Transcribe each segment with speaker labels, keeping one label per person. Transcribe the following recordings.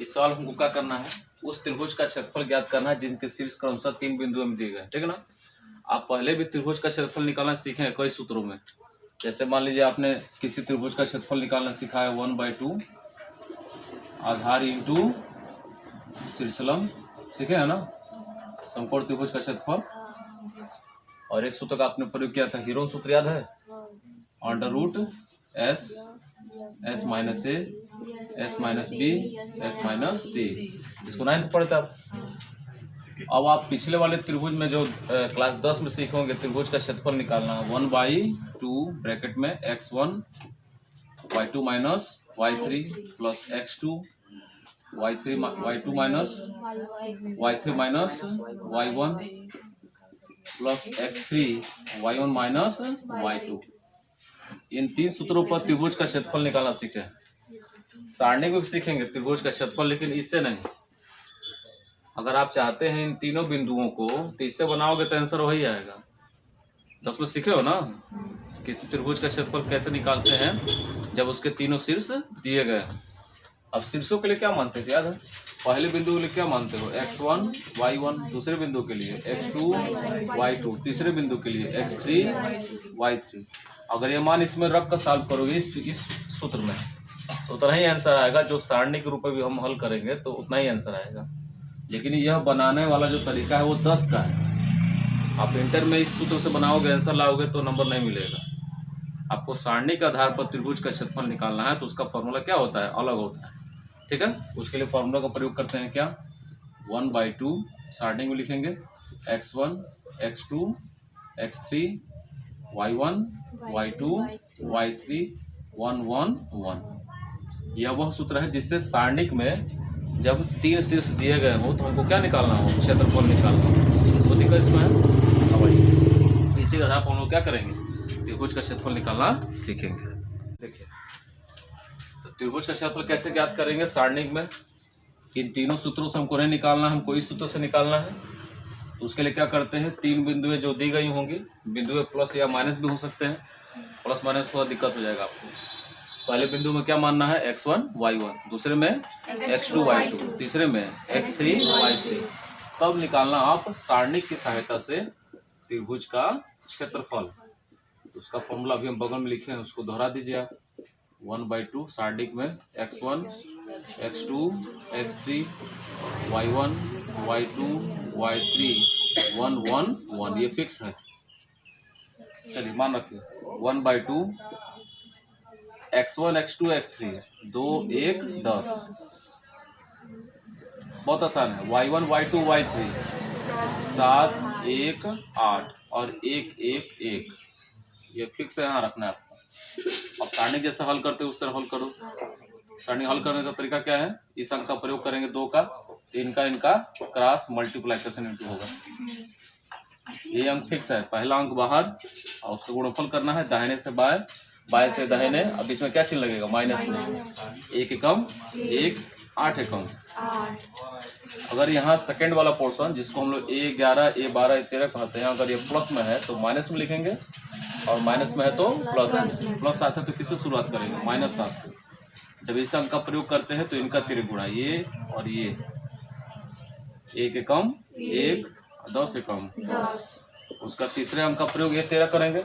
Speaker 1: इस सवाल हमको क्या करना है, उस त्रिभुज का क्षेत्रफल ज्ञात करना है जिनके शीर्ष क्रमशः 3 बिंदुओं में दिए गए, ठीक है ना। आप पहले भी त्रिभुज का क्षेत्रफल निकालना सीखे हैं कई सूत्रों में। जैसे मान लीजिए आपने किसी त्रिभुज का क्षेत्रफल निकालना सीखा है 1/2 आधार इंटू शीर्षलंब, सीखे है ना, समकोण त्रिभुज का क्षेत्रफल। और एक सूत्र का आपने प्रयोग किया था, हीरोन सूत्र याद है, √S minus A S minus B S minus C. इसको 9th पढ़ते आप। अब आप पिछले वाले त्रिभुज में जो क्लास 10 में सीखे होंगे त्रिभुज का क्षेत्रफल निकालना, 1/2 ब्रैकेट में x1 y2 minus y3 plus x2 y2 minus y3 minus y1 plus x3 y1 minus y2। इन 3 सूत्रों पर त्रिभुज का क्षेत्रफल निकालना सीखे। सारणी में भी सीखेंगे त्रिभुज का क्षेत्रफल, लेकिन इससे नहीं। अगर आप चाहते हैं इन तीनों बिंदुओं को तो इससे बनाओगे तो आंसर वही आएगा। 10 में सीखे हो ना किसी त्रिभुज का क्षेत्रफल कैसे निकालते हैं जब उसके तीनों शीर्ष दिए गए। अब शीर्षों के लिए क्या मानते थे याद है, पहले बिंदु के लिए क्या मानते हो, x1 y1, दूसरे बिंदु के लिए x2 y2, तीसरे बिंदु के लिए x3 y3। अगर ये मान इसमें रख कर सॉल्व करोगे इस सूत्र में तो उतना ही आंसर आएगा। जो सारणी के रूप में भी हम हल करेंगे तो उतना ही आंसर आएगा। लेकिन यह बनाने वाला जो तरीका है वो 10 का है। आप इंटर में इस सूत्र से बनाओगे आंसर लाओगे तो नंबर नहीं मिलेगा। आपको सारणी के आधार पर त्रिभुज का क्षेत्रफल निकालना है तो उसका फॉर्मूला क्या होता है, अलग होता है, ठीक है। उसके लिए फॉर्मूला का प्रयोग करते हैं क्या, 1/2 सारणी में लिखेंगे x1 x2 x3 y1 y2 y3 1 1 1। यह वह सूत्र है जिससे सारणिक में जब 3 शीर्ष दिए गए हो तो हमको क्या निकालना हो, क्षेत्रफल निकालना हो। तो दिक्कत इसमें है। इसी के आधार पर हम लोग क्या करेंगे, त्रिभुज का क्षेत्रफल निकालना सीखेंगे। देखिए तो त्रिभुज का क्षेत्रफल कैसे ज्ञात करेंगे सारणिक में, इन तीनों सूत्रों से हमको नहीं निकालना, हमको इस सूत्र से निकालना है। तो उसके लिए क्या करते हैं, 3 बिंदुएं जो दी गई होंगी, बिंदुएं प्लस या माइनस भी हो सकते हैं, प्लस माइनस थोड़ा दिक्कत हो जाएगा आपको। पहले बिंदु में क्या मानना है, x1 y1, दूसरे में x2 y2, तीसरे में x3 y3। तब निकालना आप सारणिक की सहायता से त्रिभुज का क्षेत्रफल। उसका फॉर्मूला अभी हम बगल में लिखे हैं, उसको दोहरा दीजिए आप। 1/2 सारणिक में x1 x2 x3 y1 y2 y3 1 1 1, ये फिक्स है। चलिए मान रखिए 1/2 x1 x2 x3 2 1 10, बहुत आसान है। y1 y2 y3 7 1 8 और 1 1 1, ये फिक्स है, यहाँ रखना है आपको। अब सारणी जैसे हल करते हो उस तरह हल करो। सारणी हल करने का तरीका क्या है, इस अंक का प्रयोग करेंगे 2 का, तो इनका क्रॉस मल्टीप्लिकेशन इंटू होगा। ये अंक फिक्स है, पहला अंक बाहर और उसका गुणनफल करना है, दाहिने से बाएं बाएं से दाहिने। अब इसमें क्या चिन्ह लगेगा, माइनस में, 1 एकम 1 8 एकम। अगर यहाँ सेकंड वाला पोर्शन जिसको हम लोग A11 A12 A13 कहते हैं, अगर ये प्लस में है तो माइनस में लिखेंगे, और माइनस में है तो प्लस साथ है तो किससे शुरुआत करेंगे, -7 से। जब इस अंक का प्रयोग करते हैं तो इनका तिर्क गुणा, ये और ये, 1 एकम 1 10 एकम। उसका तीसरे अंक का प्रयोग A13 करेंगे।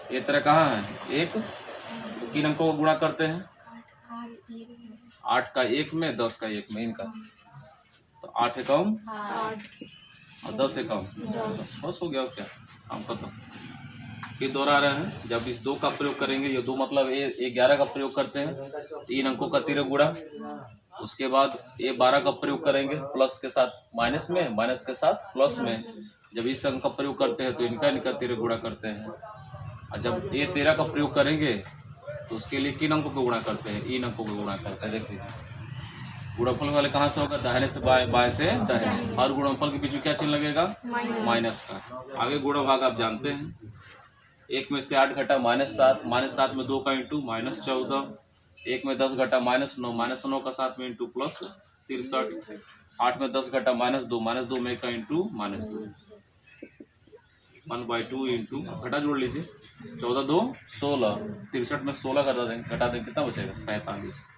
Speaker 1: A13 कहाँ है, 1, तो 3 अंकों को गुणा करते हैं, 8 का 1 में 10 का 1 में, इनका तो 8 एकम और 10 एकम, बस हो गया। क्या काम खत्म। ये दोहरा रहे हैं, जब इस 2 का प्रयोग करेंगे, ये 2 मतलब A11 का प्रयोग करते हैं, 3 अंकों का तिर्क गुणा। उसके बाद A12 का प्रयोग करेंगे प्लस के साथ माइनस में, माइनस के साथ प्लस में। जब इस अंक का प्रयोग करते हैं तो इनका तिर्क गुणा करते हैं। और जब A13 का प्रयोग करेंगे तो उसके लिए किन अंकों को गुणा करते हैं, इन अंकों को गुणा करते हैं। देखिए गुणनफल वाले कहाँ से होगा, दाहिने से बाएं बाएं से दाहिने। हर गुणनफल के बीच में क्या चिन्ह लगेगा, माइनस का। आगे गुणा भाग आप जानते हैं, 1 में से 8 घटा -7, -7 में 2 का इंटू -14, 1 में 10 घटा -9, -9 का 7 में इंटू प्लस 63, 8 में 10 घटा -2, -2 में 1 का इंटू -2, 1/2 इंटू घटा जोड़ लीजिए, 14 2 16, 63 में 16 घटा देंगे कितना बचेगा, 47।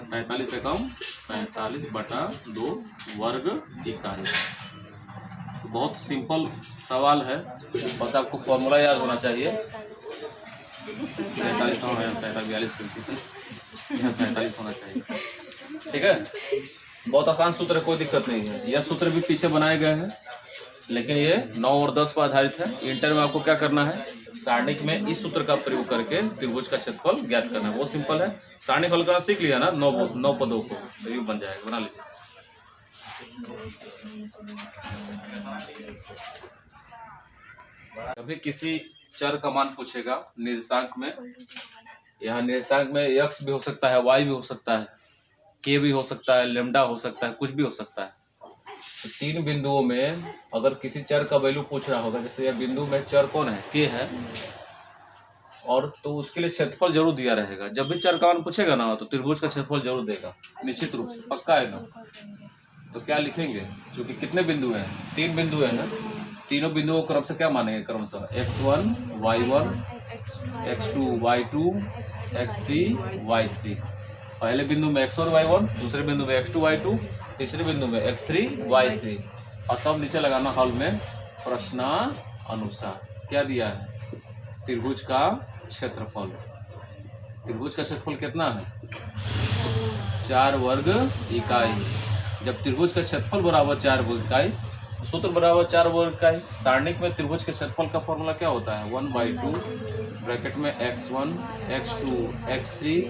Speaker 1: 47 एकम 47/2 वर्ग इकाई। तो बहुत सिंपल सवाल है, बस आपको फॉर्मूला याद होना चाहिए। 47 यहाँ 47 होना चाहिए, ठीक है। बहुत आसान सूत्र है, कोई दिक्कत नहीं है। यह सूत्र भी पीछे बनाए गए हैं, लेकिन ये 9 और 10 पर आधारित है। इंटर में आपको क्या करना है, सारणिक में इस सूत्र का प्रयोग करके त्रिभुज का क्षेत्रफल ज्ञात करना है। वो सिंपल है, सारणिक हल करना सीख लिया ना 9 पदों को, तो ये बन जाएगा, बना लीजिए। कभी किसी चर का मान पूछेगा निर्देशांक में, यहाँ निर्देशांक में x भी हो सकता है, y भी हो सकता है, k भी हो सकता है, लैम्डा हो सकता है, कुछ भी हो सकता है। तो 3 बिंदुओं में अगर किसी चर का वैल्यू पूछ रहा होगा, जैसे यह बिंदु में चर कौन है, k है, और तो उसके लिए क्षेत्रफल जरूर दिया रहेगा। जब भी चर का मान पूछेगा ना, तो त्रिभुज का क्षेत्रफल जरूर देगा, निश्चित रूप से, पक्का है ना। तो क्या लिखेंगे, क्योंकि कितने बिंदु हैं, 3 बिंदु है ना, तीनों बिंदुओं को क्रम से क्या मानेंगे, क्रमशः x1 y1 x2 y2 x3 y3। पहले बिंदु में x1 y1, दूसरे बिंदु में x2 y2, तीसरे बिंदु में x3 y3। और तब नीचे लगाना हल में प्रश्नानुसार क्या दिया है, त्रिभुज का क्षेत्रफल। त्रिभुज का क्षेत्रफल कितना है, 4 वर्ग इकाई। जब त्रिभुज का क्षेत्रफल बराबर 4 वर्ग इकाई, सूत्र बराबर 4 वर्ग इकाई। सारणिक में त्रिभुज के क्षेत्रफल का फॉर्मूला क्या होता है, 1/2 ब्रैकेट में x1 x2 x3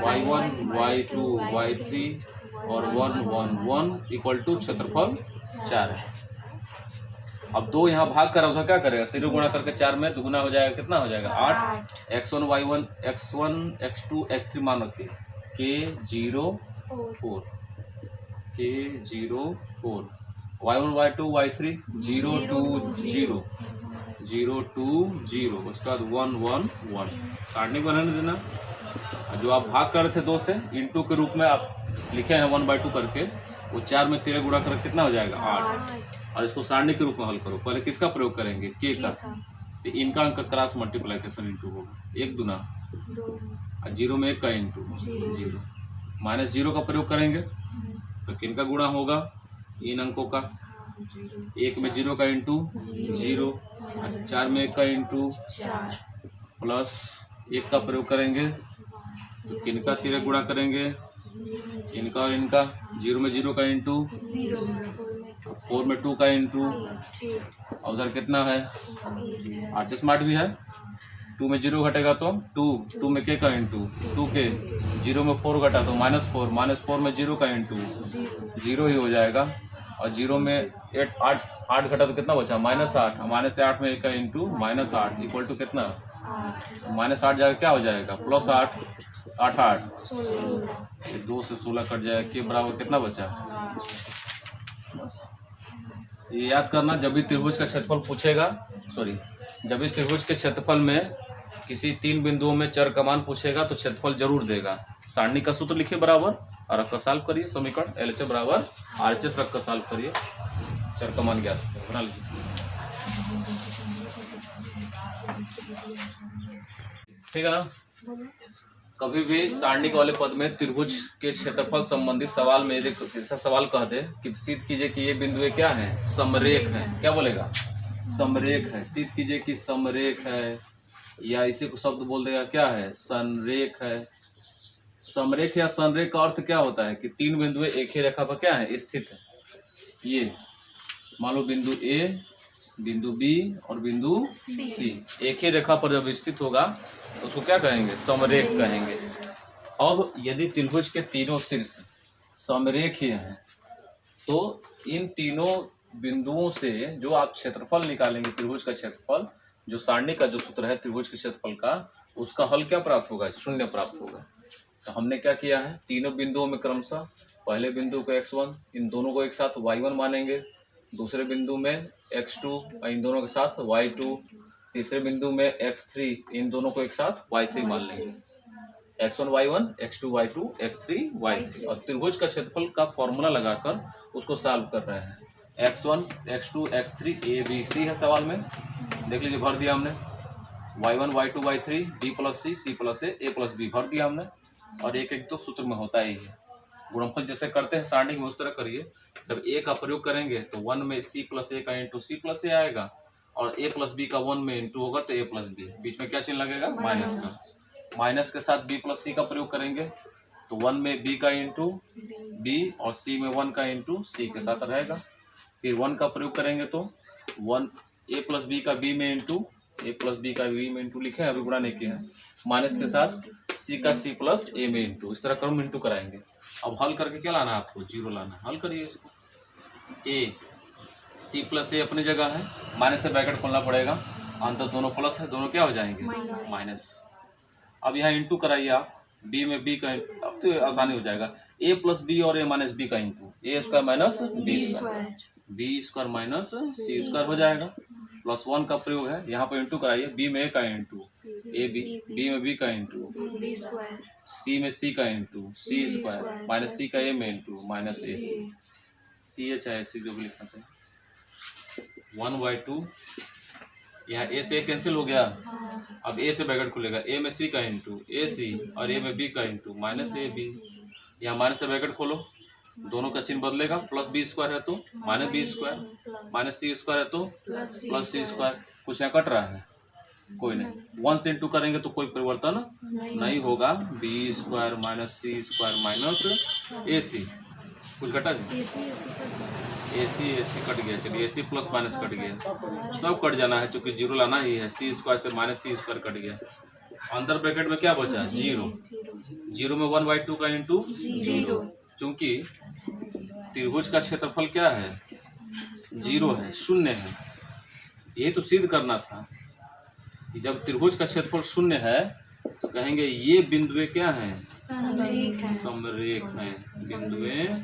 Speaker 1: y1 y2 y3 और 1 1 1 इक्वल टू क्षेत्रफल 4 है। अब 2 यहाँ भाग कर रहा था, क्या करेगा, 3 गुणा करके 4 में दुगुना हो जाएगा, कितना हो जाएगा 8। x1 y1 x1 x2 x3 मान रखिए, k04 y1 y2 y3 0 2 0 0 2 0, उसके बाद 1 1 1। सारणिक बनाने देना। जो आप भाग कर रहे थे 2 से, इंटू के रूप में आप लिखे हैं 1/2 करके, वो 4 में 13 गुणा करके कितना हो जाएगा 8। और इसको सारणी के रूप में हल करो। पहले किसका प्रयोग करेंगे, के का। तो इनका अंक क्रॉस मल्टीप्लिकेशन इंटू होगा, 1 दूना और 0 में 1 का इंटू 0, -0 का प्रयोग करेंगे तो किनका गुणा होगा, इन अंकों का। 1 में 0 का इंटू 0, 4 में 1 का इंटू प्लस 1 का प्रयोग करेंगे तो किनका 13 गुणा करेंगे, इनका और इनका। 0 में 0 का इंटू, 4 में 2 का इंटू, और उधर कितना है 8 स्मार्ट भी है। 2 में 0 घटेगा तो 2 में के का इंटू 2 के, 0 में 4 घटा तो -4 में 0 का इंटू 0 ही हो जाएगा। और 0 में 8 घटा तो कितना बचा, -8 से 8 में 1 का इंटू -8 इक्वल टू कितना, -8 जाएगा, क्या हो जाएगा +8 8 8, 2 से 16 कट जाएगा, के बराबर कितना बचा। ये याद करना, जब भी त्रिभुज का क्षेत्रफल पूछेगा, जब भी त्रिभुज के क्षेत्रफल में किसी 3 बिंदुओं में चर का मान पूछेगा तो क्षेत्रफल जरूर देगा। सारणी का सूत्र लिखिए बराबर और रख कर सॉल्व करिए। समीकरण LHS बराबर RHS रख कर सॉल्व करिए, चर का मान ज्ञात बना लीजिए। ठीक है ना। कभी भी सारणिक वाले पद में त्रिभुज के क्षेत्रफल संबंधी सवाल में यदि ऐसा सवाल कह दे कि सिद्ध कीजिए कि ये बिंदु क्या है, समरेख है, क्या बोलेगा, समरेख है। सिद्ध कीजिए कि समरेख है, या इसी को शब्द बोल देगा क्या है, संरेख है। समरेख या संरेख का अर्थ क्या होता है कि 3 बिंदु एक ही रेखा पर क्या है, स्थित है। ये मान लो बिंदु A, बिंदु B और बिंदु C एक ही रेखा पर जब स्थित होगा तो उसको क्या कहेंगे, समरेख कहेंगे। अब यदि त्रिभुज के तीनों शीर्ष समरेख ही हैं तो इन तीनों बिंदुओं से जो आप क्षेत्रफल निकालेंगे, त्रिभुज का क्षेत्रफल, जो सारणी का जो सूत्र है त्रिभुज के क्षेत्रफल का, उसका हल क्या प्राप्त होगा, 0 प्राप्त होगा। तो हमने क्या किया है, तीनों बिंदुओं में क्रमशः पहले बिंदु को x1, इन दोनों को एक साथ y1 मानेंगे। दूसरे बिंदु में x2, इन दोनों के साथ y2। तीसरे बिंदु में x3, इन दोनों को एक साथ y3 मान लेंगे। x1 y1, x2 y2, x3 y3। और त्रिभुज का क्षेत्रफल का फॉर्मूला लगाकर उसको सॉल्व कर रहे हैं। x1 x2 x3 a b c है सवाल में, देख लीजिए भर दिया हमने। y1 y2 y3 b + c c + a a + b भर दिया हमने। और एक एक तो सूत्र में होता ही है। गुणनफल जैसे करते हैं सारणी में उस तरह करिए। जब ए का प्रयोग करेंगे तो 1 में सी प्लस ए का इंटू सी प्लस ए आएगा, और ए प्लस बी का 1 में इंटू होगा तो ए प्लस बी, बीच में क्या चिन्ह लगेगा? माइनस का। माइनस के साथ बी प्लस सी का प्रयोग करेंगे तो 1 में बी का इंटू बी और सी में 1 का इंटू सी के साथ रहेगा। फिर 1 का प्रयोग करेंगे तो 1 ए प्लस बी का बी में इंटू ए प्लस बी का बी में इंटू लिखे हैं, अभी गुणा नहीं किया है। माइनस के साथ सी का सी प्लस ए में इंटू, इस तरह क्रम इंटू कराएंगे। अब हल करके क्या लाना है आपको? 0 लाना है। हल करिए इसको। ए सी प्लस ए अपनी जगह है, माइनस से ब्रैकेट खोलना पड़ेगा, अंतर दोनों प्लस है, दोनों क्या हो जाएंगे? माइनस। अब यहाँ इंटू कराइए आप, बी में बी का, अब तो आसानी हो जाएगा। ए प्लस बी और ए माइनस बी का into, A square minus B square, B square minus C square हो जाएगा। प्लस 1 का प्रयोग है, यहाँ पर इंटू कराइए, बी में ए का इंटू ए बी में बी का इंटू सी में सी का इंटू सी स्क्वायर माइनस सी का ए में इंटू माइनस ए सी ए चाहे सी जो भी लिखना चाहिए। 1/2 यहाँ ए से ए कैंसिल हो गया। अब ए से ब्रैकेट खुलेगा, ए में सी का इंटू ए सी और ए में बी का इंटू माइनस ए बी। यहाँ माइनस से ब्रैकेट खोलो, दोनों का चिन्ह बदलेगा, प्लस बी स्क्वायर है तो minus B square, minus C square है तो प्लस सी स्क्वायर। कुछ यहाँ कट रहा है? कोई नहीं। 1 से इंटू करेंगे तो कोई परिवर्तन नहीं होगा। B square minus C square minus ए सी, कुछ घटा जी? ए सी कट गया। चलिए ए सी प्लस माइनस कट गया, सब कट जाना है चूंकि 0 लाना ही है। सी स्क्वायर से माइनस सी स्क्वायर कट गया। अंदर ब्रैकेट में क्या बचा? 0। 0 में 1/2 का इंटू 0, चूंकि त्रिभुज का क्षेत्रफल क्या है? 0 है, शून्य है। ये तो सिद्ध करना था कि जब त्रिभुज का क्षेत्रफल शून्य है तो कहेंगे ये बिंदुएं क्या हैं? समरेख हैं। बिंदुएं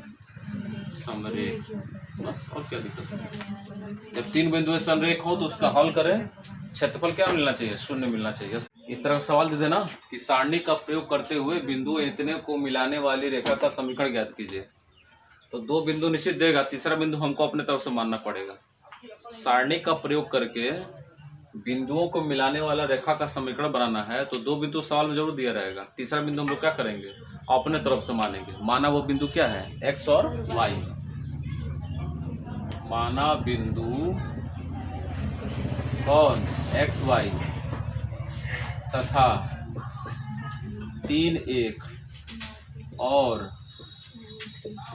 Speaker 1: समरेख, बस और क्या दिक्कत है? जब 3 बिंदुएं समरेख हो तो उसका हल करें, क्षेत्रफल क्या मिलना चाहिए? शून्य मिलना चाहिए। इस तरह का सवाल दे देना कि सारणी का प्रयोग करते हुए बिंदु इतने को मिलाने वाली रेखा का समीकरण ज्ञात कीजिए। तो 2 बिंदु निश्चित देगा, तीसरा बिंदु हमको अपने तरफ से मानना पड़ेगा। सारणी का प्रयोग करके बिंदुओं को मिलाने वाला रेखा का समीकरण बनाना है तो 2 बिंदु सवाल में जरूर दिया रहेगा। तीसरा बिंदु हम लोग क्या करेंगे? अपने तरफ से मानेंगे। माना वो बिंदु क्या है? एक्स और वाई। माना बिंदु कौन? एक्स वाई तथा 3 1 और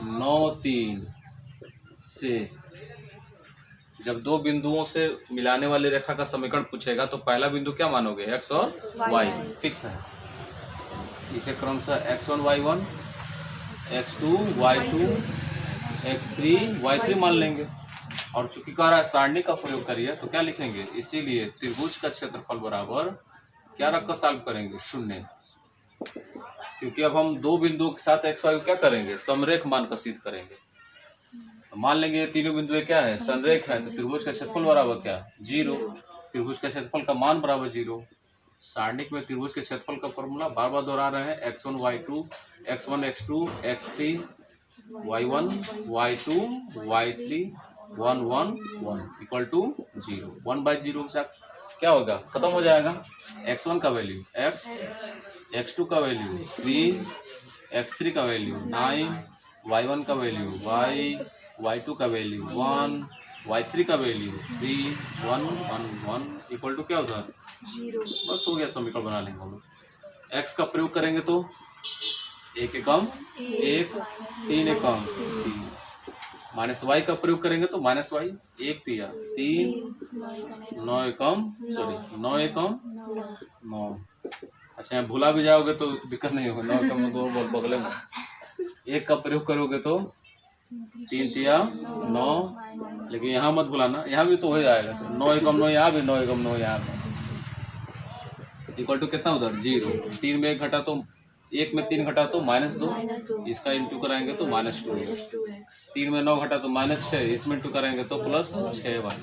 Speaker 1: 9 3 से जब 2 बिंदुओं से मिलाने वाली रेखा का समीकरण पूछेगा तो पहला बिंदु क्या मानोगे? एक्स और वाई फिक्स है। इसे क्रमशः x1 y1, x2 y2, x3 y3 मान लेंगे। और चूंकि कह रहा है सारणी का प्रयोग करिए तो क्या लिखेंगे? इसीलिए त्रिभुज का क्षेत्रफल बराबर क्या रख कर सॉल्व करेंगे? 0, क्योंकि अब हम 2 बिंदुओं के साथ x y क्या करेंगे? समरेख मानकर सिद्ध करेंगे। मान लेंगे ये तीनों बिंदुएं क्या है? संरेख है। तो त्रिभुज का क्षेत्रफल बराबर क्या? 0। त्रिभुज का क्षेत्रफल का मान बराबर 0। सारणिक में त्रिभुज के क्षेत्रफल का फॉर्मूला बार बार दोहरा रहे हैं। x1 y2, x1 x2, x3 y1, y2 y3 1 1 1 equal to 0। 1/0 क्या होगा? खत्म हो जाएगा। x1 का वैल्यू x, x2 का वैल्यू 3, x3 का वैल्यू 9, y1 का वैल्यू y, y2 का वैल्यू 1, y3 का वैल्यू 3 1 1 1 इक्वल टू क्या होता है? 0। बस हो गया, समीकरण बना लेंगे हम लोग। x का प्रयोग करेंगे तो 1 एकम 1, 3 एकम 3, माइनस y का प्रयोग करेंगे तो माइनस y 1 3 3, 9 एकम 9। अच्छा यहाँ भूला भी जाओगे तो दिक्कत नहीं होगा। 9 एकम 2 बोल बगले में 1 का प्रयोग करोगे तो 3 3 9, लेकिन यहाँ मत भुलाना, यहाँ भी तो हो जाएगा। 9 एकम 9 यहाँ भी, 9 एकम 9 यहाँ भी इक्वल टू कितना उधर? 0। 3 में 1 घटा तो 1 में 3 घटा तो -2, इसका इंटू कराएंगे तो -2। 3 में 9 घटा तो -6, इसमें इंटू कराएंगे तो +6y।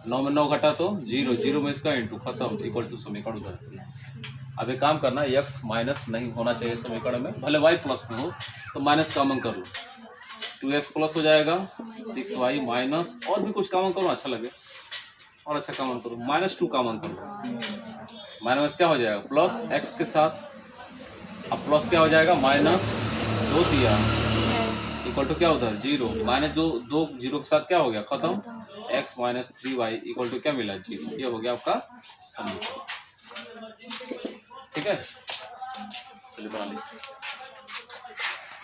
Speaker 1: 9 में 9 घटा तो 0, 0 में इसका इंटू, खत्म इक्वल टू समीकरण उधर। अब एक काम करना, x माइनस नहीं होना चाहिए समीकरण में, भले y प्लस में हो तो माइनस कॉमन कर लो, 2x प्लस हो जाएगा 6y माइनस, और भी कुछ कॉमन करो अच्छा लगे, और अच्छा कॉमन करो, -2 कॉमन करो। माइनस क्या हो जाएगा? प्लस x के साथ अब प्लस क्या हो जाएगा, -2 दिया इक्वल टू क्या उधर 0, -2 0 के साथ क्या हो गया खत्म, x - 3y इक्वल टू क्या मिला 0। ये हो गया आपका समीकरण। ठीक है, चलिए बना लीजिए।